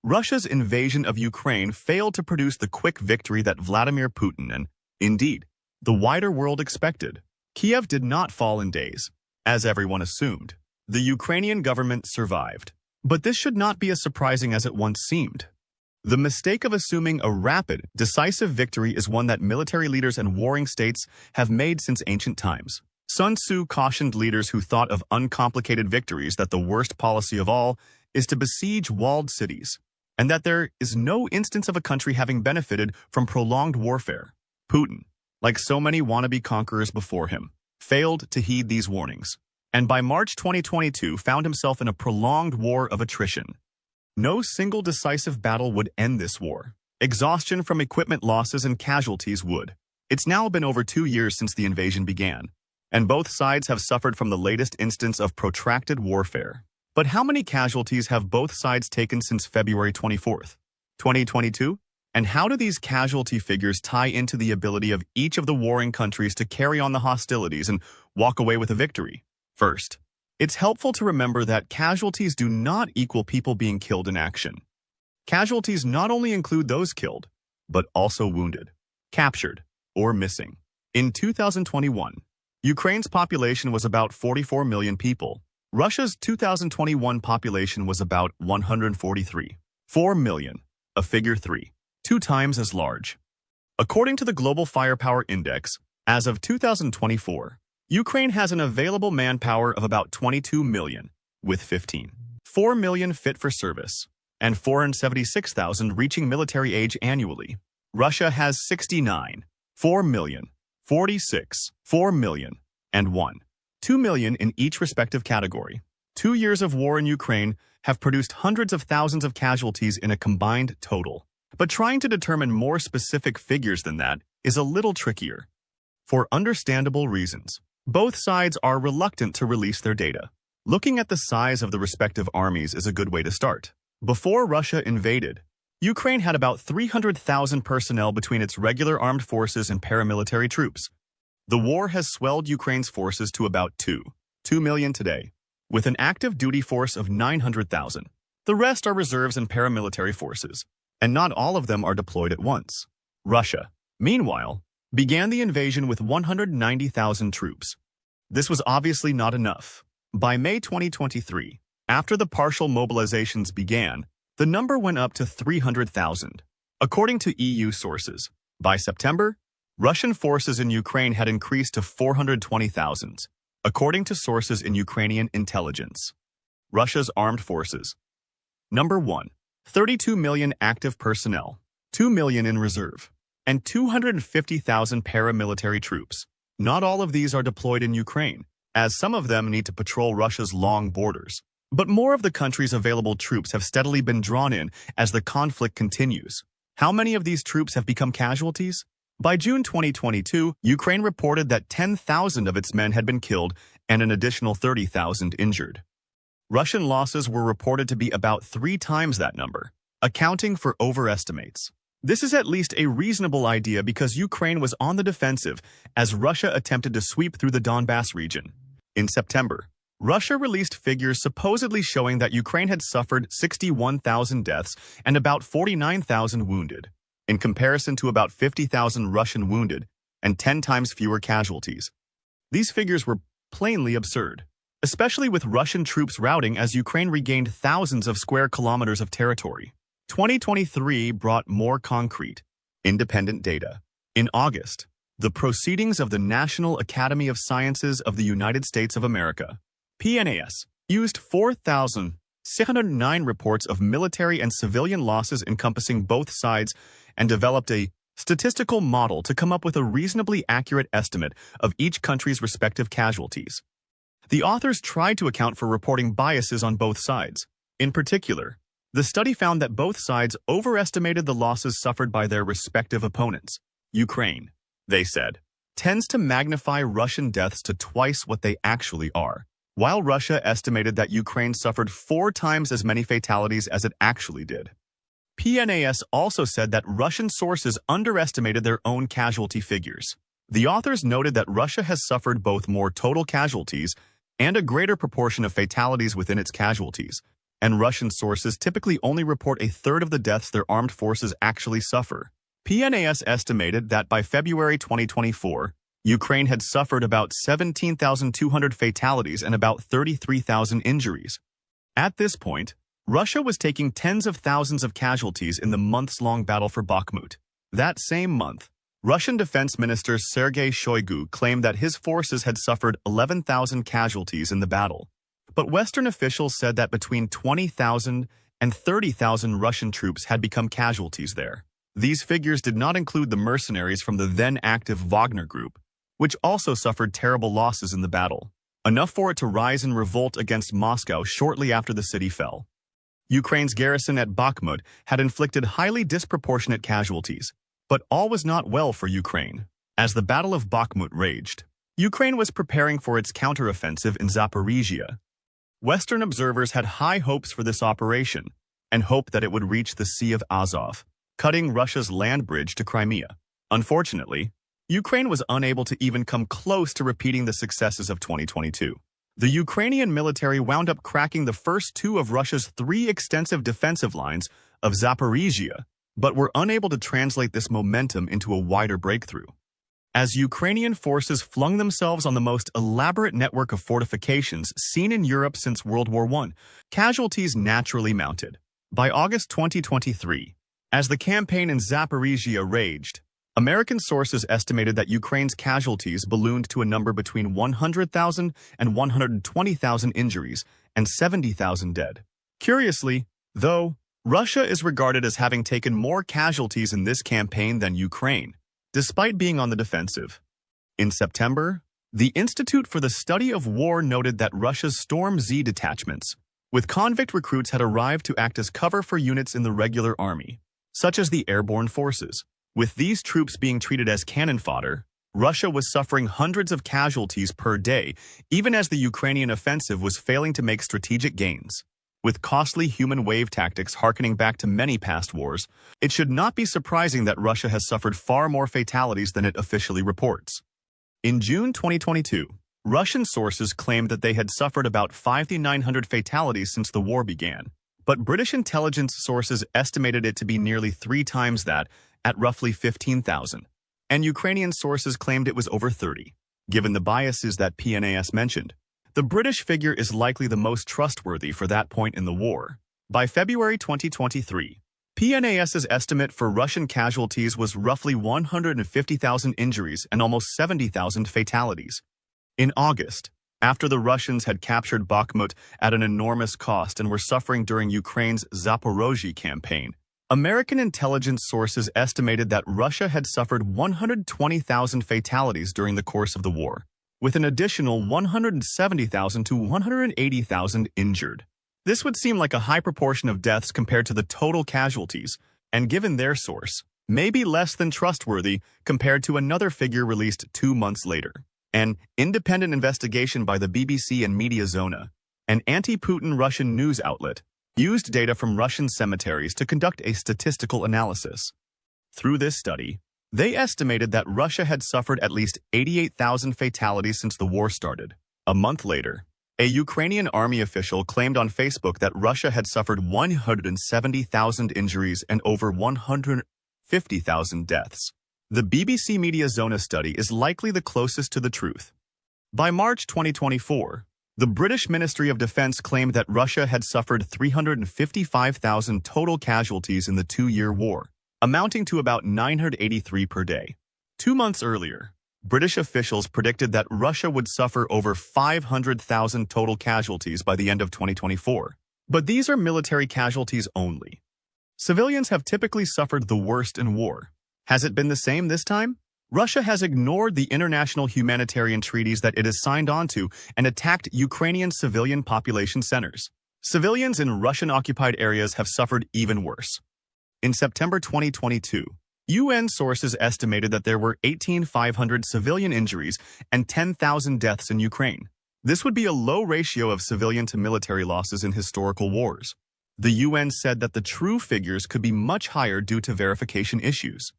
Russia's invasion of Ukraine failed to produce the quick victory that Vladimir Putin and, indeed, the wider world expected. Kiev did not fall in days, as everyone assumed. The Ukrainian government survived. But this should not be as surprising as it once seemed. The mistake of assuming a rapid, decisive victory is one that military leaders and warring states have made since ancient times. Sun Tzu cautioned leaders who thought of uncomplicated victories that the worst policy of all is to besiege walled cities, and that there is no instance of a country having benefited from prolonged warfare. Putin, like so many wannabe conquerors before him, failed to heed these warnings, and by March 2022 found himself in a prolonged war of attrition. No single decisive battle would end this war. Exhaustion from equipment losses and casualties would. It's now been over 2 years since the invasion began, and both sides have suffered from the latest instance of protracted warfare. But how many casualties have both sides taken since February 24th, 2022? And how do these casualty figures tie into the ability of each of the warring countries to carry on the hostilities and walk away with a victory? First, it's helpful to remember that casualties do not equal people being killed in action. Casualties not only include those killed, but also wounded, captured, or missing. In 2021, Ukraine's population was about 44 million people. Russia's 2021 population was about 143.4 million, a figure 2 times as large. According to the Global Firepower Index, as of 2024, Ukraine has an available manpower of about 22 million, with 15.4 million fit for service, and 476,000 reaching military age annually. Russia has 69.4 million, 46.4 million, and 1.2 million in each respective category. 2 years of war in Ukraine have produced hundreds of thousands of casualties in a combined total. But trying to determine more specific figures than that is a little trickier. For understandable reasons, both sides are reluctant to release their data. Looking at the size of the respective armies is a good way to start. Before Russia invaded, Ukraine had about 300,000 personnel between its regular armed forces and paramilitary troops. The war has swelled Ukraine's forces to about 2 million today, with an active duty force of 900,000. The rest are reserves and paramilitary forces, and not all of them are deployed at once. Russia, meanwhile, began the invasion with 190,000 troops. This was obviously not enough. By May 2023, after the partial mobilizations began, the number went up to 300,000. According to EU sources, by September, Russian forces in Ukraine had increased to 420,000, according to sources in Ukrainian intelligence. Russia's armed forces. Number 1. 32 million active personnel, 2 million in reserve, and 250,000 paramilitary troops. Not all of these are deployed in Ukraine, as some of them need to patrol Russia's long borders. But more of the country's available troops have steadily been drawn in as the conflict continues. How many of these troops have become casualties? By June 2022, Ukraine reported that 10,000 of its men had been killed and an additional 30,000 injured. Russian losses were reported to be about 3 times that number, accounting for overestimates. This is at least a reasonable idea because Ukraine was on the defensive as Russia attempted to sweep through the Donbass region. In September, Russia released figures supposedly showing that Ukraine had suffered 61,000 deaths and about 49,000 wounded, in comparison to about 50,000 Russian wounded and 10 times fewer casualties. These figures were plainly absurd, especially with Russian troops routing as Ukraine regained thousands of square kilometers of territory. 2023 brought more concrete, independent data. In August, the Proceedings of the National Academy of Sciences of the United States of America, PNAS, used 4,609 reports of military and civilian losses encompassing both sides and developed a statistical model to come up with a reasonably accurate estimate of each country's respective casualties. The authors tried to account for reporting biases on both sides. In particular, the study found that both sides overestimated the losses suffered by their respective opponents. Ukraine, they said, tends to magnify Russian deaths to twice what they actually are, while Russia estimated that Ukraine suffered 4 times as many fatalities as it actually did. PNAS also said that Russian sources underestimated their own casualty figures. The authors noted that Russia has suffered both more total casualties and a greater proportion of fatalities within its casualties, and Russian sources typically only report a third of the deaths their armed forces actually suffer. PNAS estimated that by February 2024, Ukraine had suffered about 17,200 fatalities and about 33,000 injuries. At this point, Russia was taking tens of thousands of casualties in the months-long battle for Bakhmut. That same month, Russian Defense Minister Sergei Shoigu claimed that his forces had suffered 11,000 casualties in the battle. But Western officials said that between 20,000 and 30,000 Russian troops had become casualties there. These figures did not include the mercenaries from the then-active Wagner Group, which also suffered terrible losses in the battle, enough for it to rise in revolt against Moscow shortly after the city fell. Ukraine's garrison at Bakhmut had inflicted highly disproportionate casualties, but all was not well for Ukraine. As the Battle of Bakhmut raged, Ukraine was preparing for its counteroffensive in Zaporizhia. Western observers had high hopes for this operation and hoped that it would reach the Sea of Azov, cutting Russia's land bridge to Crimea. Unfortunately, Ukraine was unable to even come close to repeating the successes of 2022. The Ukrainian military wound up cracking the first two of Russia's three extensive defensive lines of Zaporizhia, but were unable to translate this momentum into a wider breakthrough. As Ukrainian forces flung themselves on the most elaborate network of fortifications seen in Europe since World War I, casualties naturally mounted. By August 2023, as the campaign in Zaporizhia raged, American sources estimated that Ukraine's casualties ballooned to a number between 100,000 and 120,000 injuries and 70,000 dead. Curiously, though, Russia is regarded as having taken more casualties in this campaign than Ukraine, despite being on the defensive. In September, the Institute for the Study of War noted that Russia's Storm Z detachments, with convict recruits, had arrived to act as cover for units in the regular army, such as the airborne forces. With these troops being treated as cannon fodder, Russia was suffering hundreds of casualties per day, even as the Ukrainian offensive was failing to make strategic gains. With costly human wave tactics harkening back to many past wars, it should not be surprising that Russia has suffered far more fatalities than it officially reports. In June 2022, Russian sources claimed that they had suffered about 5,900 fatalities since the war began, but British intelligence sources estimated it to be nearly 3 times that, at roughly 15,000, and Ukrainian sources claimed it was over 30. Given the biases that PNAS mentioned, the British figure is likely the most trustworthy for that point in the war. By February 2023, PNAS's estimate for Russian casualties was roughly 150,000 injuries and almost 70,000 fatalities. In August, after the Russians had captured Bakhmut at an enormous cost and were suffering during Ukraine's Zaporozhye campaign, American intelligence sources estimated that Russia had suffered 120,000 fatalities during the course of the war, with an additional 170,000 to 180,000 injured. This would seem like a high proportion of deaths compared to the total casualties, and given their source, may be less than trustworthy compared to another figure released 2 months later. An independent investigation by the BBC and Mediazona, an anti-Putin Russian news outlet, used data from Russian cemeteries to conduct a statistical analysis. Through this study, they estimated that Russia had suffered at least 88,000 fatalities since the war started. A month later, a Ukrainian army official claimed on Facebook that Russia had suffered 170,000 injuries and over 150,000 deaths. The BBC Mediazona study is likely the closest to the truth. By March 2024, the British Ministry of Defense claimed that Russia had suffered 355,000 total casualties in the 2-year war, amounting to about 983 per day. 2 months earlier, British officials predicted that Russia would suffer over 500,000 total casualties by the end of 2024. But these are military casualties only. Civilians have typically suffered the worst in war. Has it been the same this time? Russia has ignored the international humanitarian treaties that it has signed onto and attacked Ukrainian civilian population centers. Civilians in Russian-occupied areas have suffered even worse. In September 2022, UN sources estimated that there were 18,500 civilian injuries and 10,000 deaths in Ukraine. This would be a low ratio of civilian to military losses in historical wars. The UN said that the true figures could be much higher due to verification issues.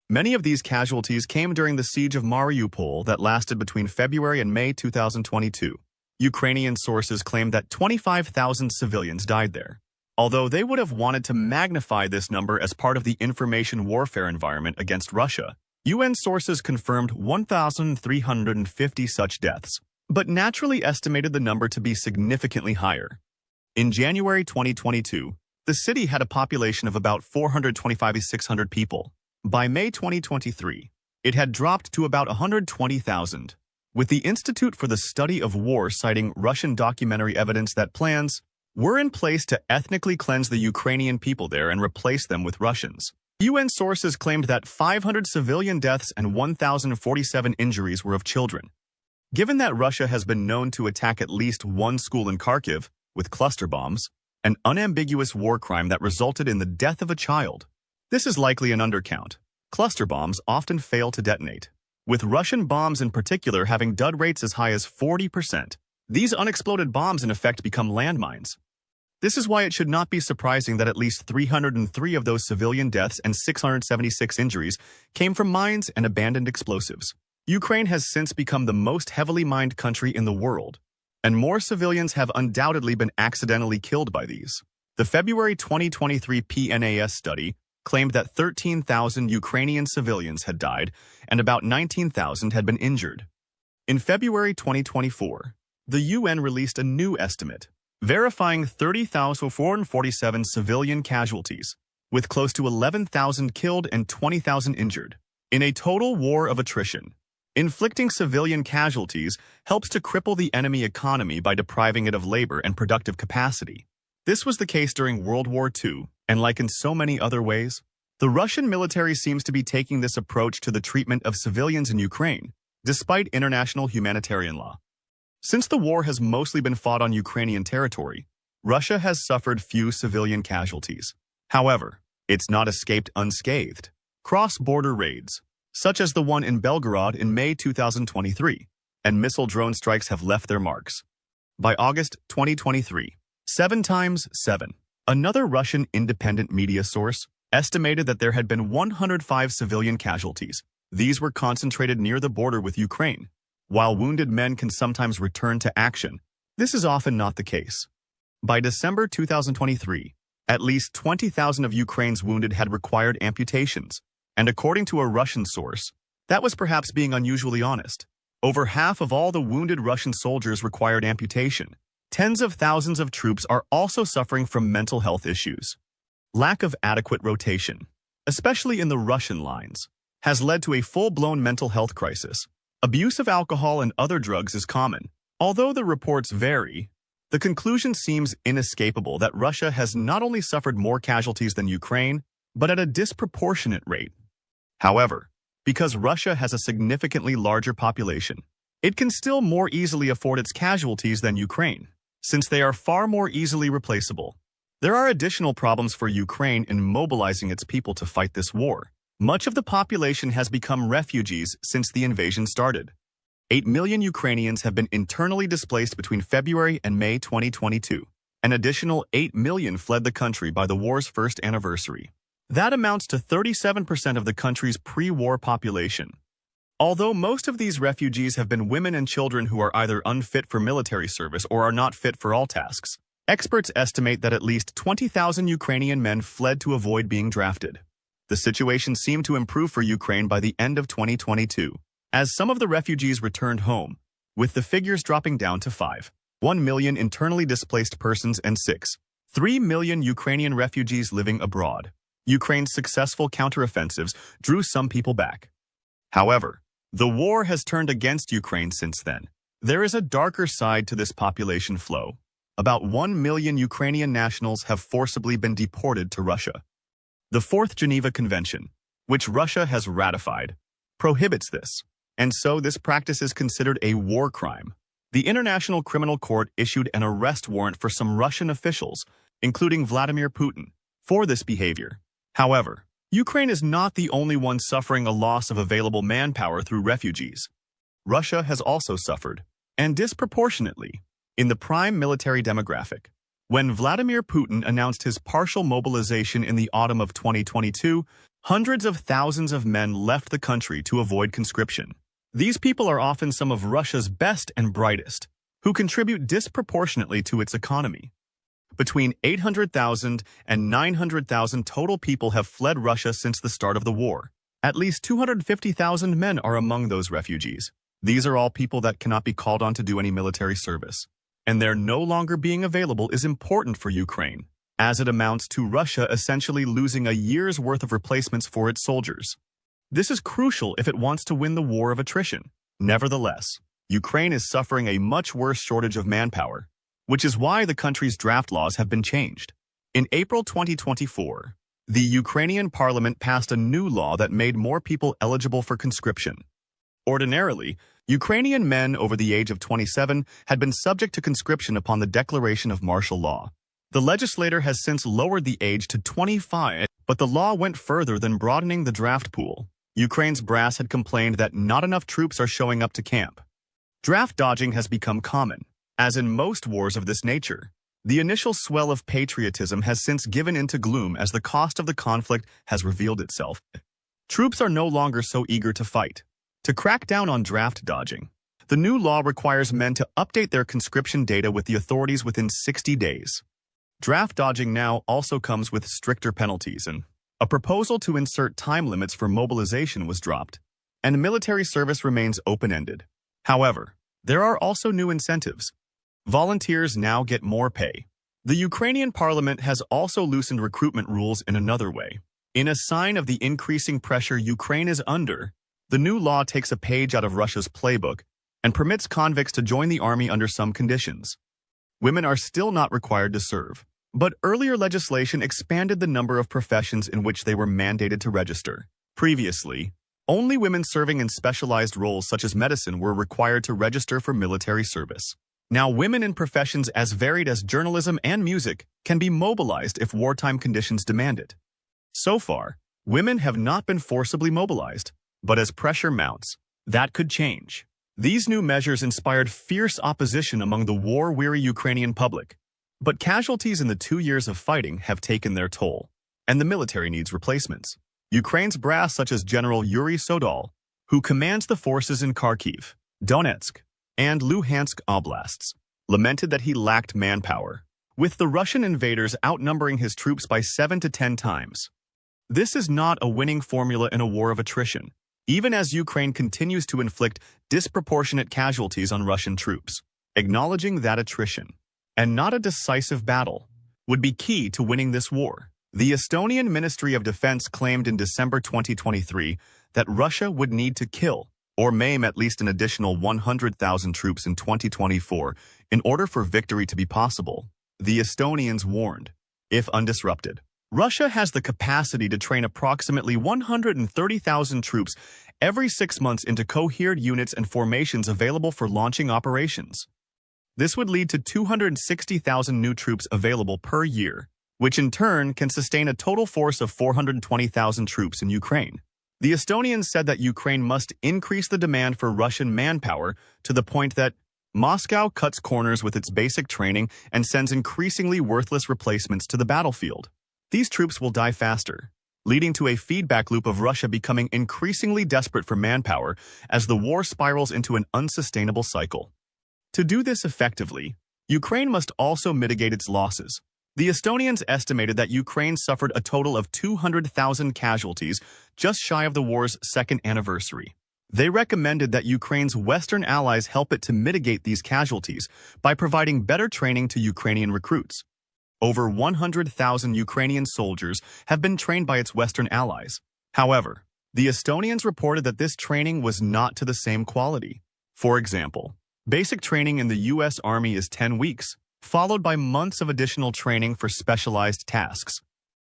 Many of these casualties came during the siege of Mariupol that lasted between February and May 2022. Ukrainian sources claim that 25,000 civilians died there, although they would have wanted to magnify this number as part of the information warfare environment against Russia. UN sources confirmed 1,350 such deaths, but naturally estimated the number to be significantly higher. In January 2022, the city had a population of about 425,600 people. By May 2023, it had dropped to about 120,000, with the Institute for the Study of War citing Russian documentary evidence that plans were in place to ethnically cleanse the Ukrainian people there and replace them with Russians. UN sources claimed that 500 civilian deaths and 1,047 injuries were of children. Given that Russia has been known to attack at least one school in Kharkiv with cluster bombs, an unambiguous war crime that resulted in the death of a child, this is likely an undercount. Cluster bombs often fail to detonate, with Russian bombs in particular having dud rates as high as 40%. These unexploded bombs in effect become landmines. This is why it should not be surprising that at least 303 of those civilian deaths and 676 injuries came from mines and abandoned explosives. Ukraine has since become the most heavily mined country in the world, and more civilians have undoubtedly been accidentally killed by these. The February 2023 PNAS study claimed that 13,000 Ukrainian civilians had died and about 19,000 had been injured. In February 2024, the UN released a new estimate, verifying 30,447 civilian casualties, with close to 11,000 killed and 20,000 injured, in a total war of attrition. Inflicting civilian casualties helps to cripple the enemy economy by depriving it of labor and productive capacity. This was the case during World War II, and like in so many other ways, the Russian military seems to be taking this approach to the treatment of civilians in Ukraine, despite international humanitarian law. Since the war has mostly been fought on Ukrainian territory, Russia has suffered few civilian casualties. However, it's not escaped unscathed. Cross-border raids, such as the one in Belgorod in May 2023, and missile drone strikes have left their marks. By August 2023, 7x7, another Russian independent media source, estimated that there had been 105 civilian casualties. These were concentrated near the border with Ukraine. While wounded men can sometimes return to action, this is often not the case. By December 2023, at least 20,000 of Ukraine's wounded had required amputations, and according to a Russian source, that was perhaps being unusually honest. Over half of all the wounded Russian soldiers required amputation. Tens of thousands of troops are also suffering from mental health issues. Lack of adequate rotation, especially in the Russian lines, has led to a full-blown mental health crisis. Abuse of alcohol and other drugs is common. Although the reports vary, the conclusion seems inescapable that Russia has not only suffered more casualties than Ukraine, but at a disproportionate rate. However, because Russia has a significantly larger population, it can still more easily afford its casualties than Ukraine, since they are far more easily replaceable. There are additional problems for Ukraine in mobilizing its people to fight this war. Much of the population has become refugees since the invasion started. 8 million Ukrainians have been internally displaced between February and May 2022. An additional 8 million fled the country by the war's first anniversary. That amounts to 37% of the country's pre-war population. Although most of these refugees have been women and children who are either unfit for military service or are not fit for all tasks, experts estimate that at least 20,000 Ukrainian men fled to avoid being drafted. The situation seemed to improve for Ukraine by the end of 2022, as some of the refugees returned home, with the figures dropping down to 1 million internally displaced persons and 3 million Ukrainian refugees living abroad. Ukraine's successful counteroffensives drew some people back. However, the war has turned against Ukraine since then. There is a darker side to this population flow. About 1 million Ukrainian nationals have forcibly been deported to Russia. The Fourth Geneva Convention, which Russia has ratified, prohibits this, and so this practice is considered a war crime. The International Criminal Court issued an arrest warrant for some Russian officials, including Vladimir Putin, for this behavior. However, Ukraine is not the only one suffering a loss of available manpower through refugees. Russia has also suffered, and disproportionately, in the prime military demographic. When Vladimir Putin announced his partial mobilization in the autumn of 2022, hundreds of thousands of men left the country to avoid conscription. These people are often some of Russia's best and brightest, who contribute disproportionately to its economy. Between 800,000 and 900,000 total people have fled Russia since the start of the war. At least 250,000 men are among those refugees. These are all people that cannot be called on to do any military service. And their no longer being available is important for Ukraine, as it amounts to Russia essentially losing a year's worth of replacements for its soldiers. This is crucial if it wants to win the war of attrition. Nevertheless, Ukraine is suffering a much worse shortage of manpower, which is why the country's draft laws have been changed. In April 2024, the Ukrainian parliament passed a new law that made more people eligible for conscription. Ordinarily, Ukrainian men over the age of 27 had been subject to conscription upon the declaration of martial law. The legislator has since lowered the age to 25, but the law went further than broadening the draft pool. Ukraine's brass had complained that not enough troops are showing up to camp. Draft dodging has become common. As in most wars of this nature, the initial swell of patriotism has since given into gloom as the cost of the conflict has revealed itself. Troops are no longer so eager to fight. To crack down on draft dodging, the new law requires men to update their conscription data with the authorities within 60 days. Draft dodging now also comes with stricter penalties, and a proposal to insert time limits for mobilization was dropped, and military service remains open-ended. However, there are also new incentives. Volunteers now get more pay. The Ukrainian parliament has also loosened recruitment rules in another way. In a sign of the increasing pressure Ukraine is under, the new law takes a page out of Russia's playbook and permits convicts to join the army under some conditions. Women are still not required to serve, but earlier legislation expanded the number of professions in which they were mandated to register. Previously, only women serving in specialized roles such as medicine were required to register for military service. Now women in professions as varied as journalism and music can be mobilized if wartime conditions demand it. So far, women have not been forcibly mobilized, but as pressure mounts, that could change. These new measures inspired fierce opposition among the war-weary Ukrainian public, but casualties in the 2 years of fighting have taken their toll, and the military needs replacements. Ukraine's brass such as General Yuri Sodal, who commands the forces in Kharkiv, Donetsk, and Luhansk oblasts, lamented that he lacked manpower, with the Russian invaders outnumbering his troops by 7 to 10 times. This is not a winning formula in a war of attrition, even as Ukraine continues to inflict disproportionate casualties on Russian troops. Acknowledging that attrition, and not a decisive battle, would be key to winning this war. The Estonian Ministry of Defense claimed in December 2023 that Russia would need to kill or maim at least an additional 100,000 troops in 2024 in order for victory to be possible. The Estonians warned, if undisrupted, Russia has the capacity to train approximately 130,000 troops every 6 months into coherent units and formations available for launching operations. This would lead to 260,000 new troops available per year, which in turn can sustain a total force of 420,000 troops in Ukraine. The Estonians said that Ukraine must increase the demand for Russian manpower to the point that Moscow cuts corners with its basic training and sends increasingly worthless replacements to the battlefield. These troops will die faster, leading to a feedback loop of Russia becoming increasingly desperate for manpower as the war spirals into an unsustainable cycle. To do this effectively, Ukraine must also mitigate its losses. The Estonians estimated that Ukraine suffered a total of 200,000 casualties just shy of the war's second anniversary. They recommended that Ukraine's Western allies help it to mitigate these casualties by providing better training to Ukrainian recruits. Over 100,000 Ukrainian soldiers have been trained by its Western allies. However, the Estonians reported that this training was not to the same quality. For example, basic training in the U.S. Army is 10 weeks, followed by months of additional training for specialized tasks.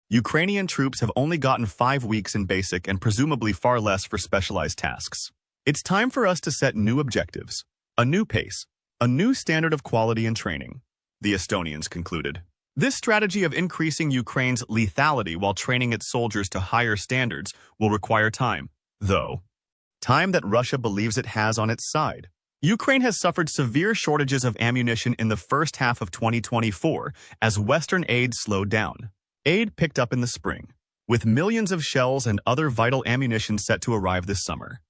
Ukrainian troops have only gotten 5 weeks in basic and presumably far less for specialized tasks. It's time for us to set new objectives, a new pace, a new standard of quality and training, the Estonians concluded. This strategy of increasing Ukraine's lethality while training its soldiers to higher standards will require time, though. Time that Russia believes it has on its side. Ukraine has suffered severe shortages of ammunition in the first half of 2024 as Western aid slowed down. Aid picked up in the spring, with millions of shells and other vital ammunition set to arrive this summer.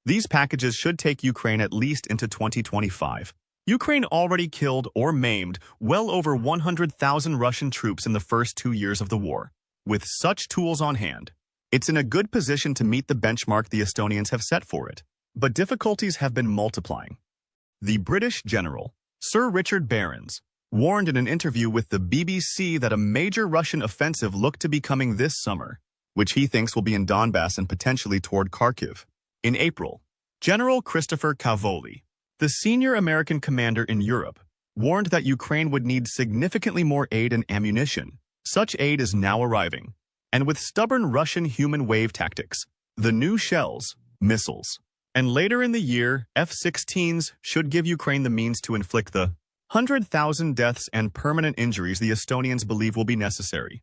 These packages should take Ukraine at least into 2025. Ukraine already killed or maimed well over 100,000 Russian troops in the first 2 years of the war. With such tools on hand, it's in a good position to meet the benchmark the Estonians have set for it. But difficulties have been multiplying. The British general, Sir Richard Barons, warned in an interview with the BBC that a major Russian offensive looked to be coming this summer, which he thinks will be in Donbass and potentially toward Kharkiv. In April, General Christopher Cavoli, the senior American commander in Europe, warned that Ukraine would need significantly more aid and ammunition. Such aid is now arriving, and with stubborn Russian human wave tactics, the new shells, missiles, and later in the year, F-16s should give Ukraine the means to inflict the 100,000 deaths and permanent injuries the Estonians believe will be necessary.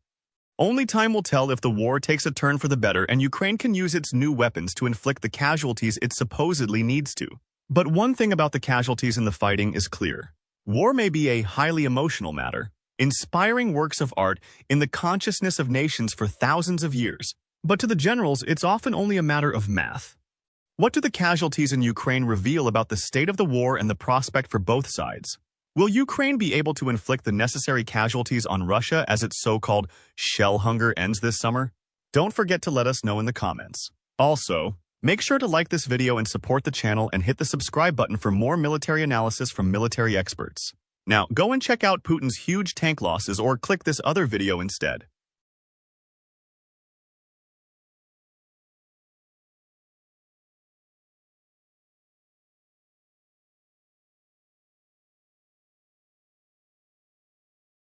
Only time will tell if the war takes a turn for the better and Ukraine can use its new weapons to inflict the casualties it supposedly needs to. But one thing about the casualties in the fighting is clear. War may be a highly emotional matter, inspiring works of art in the consciousness of nations for thousands of years. But to the generals, it's often only a matter of math. What do the casualties in Ukraine reveal about the state of the war and the prospect for both sides? Will Ukraine be able to inflict the necessary casualties on Russia as its so-called shell hunger ends this summer? Don't forget to let us know in the comments. Also, make sure to like this video and support the channel and hit the subscribe button for more military analysis from military experts. Now, go and check out Putin's huge tank losses or click this other video instead.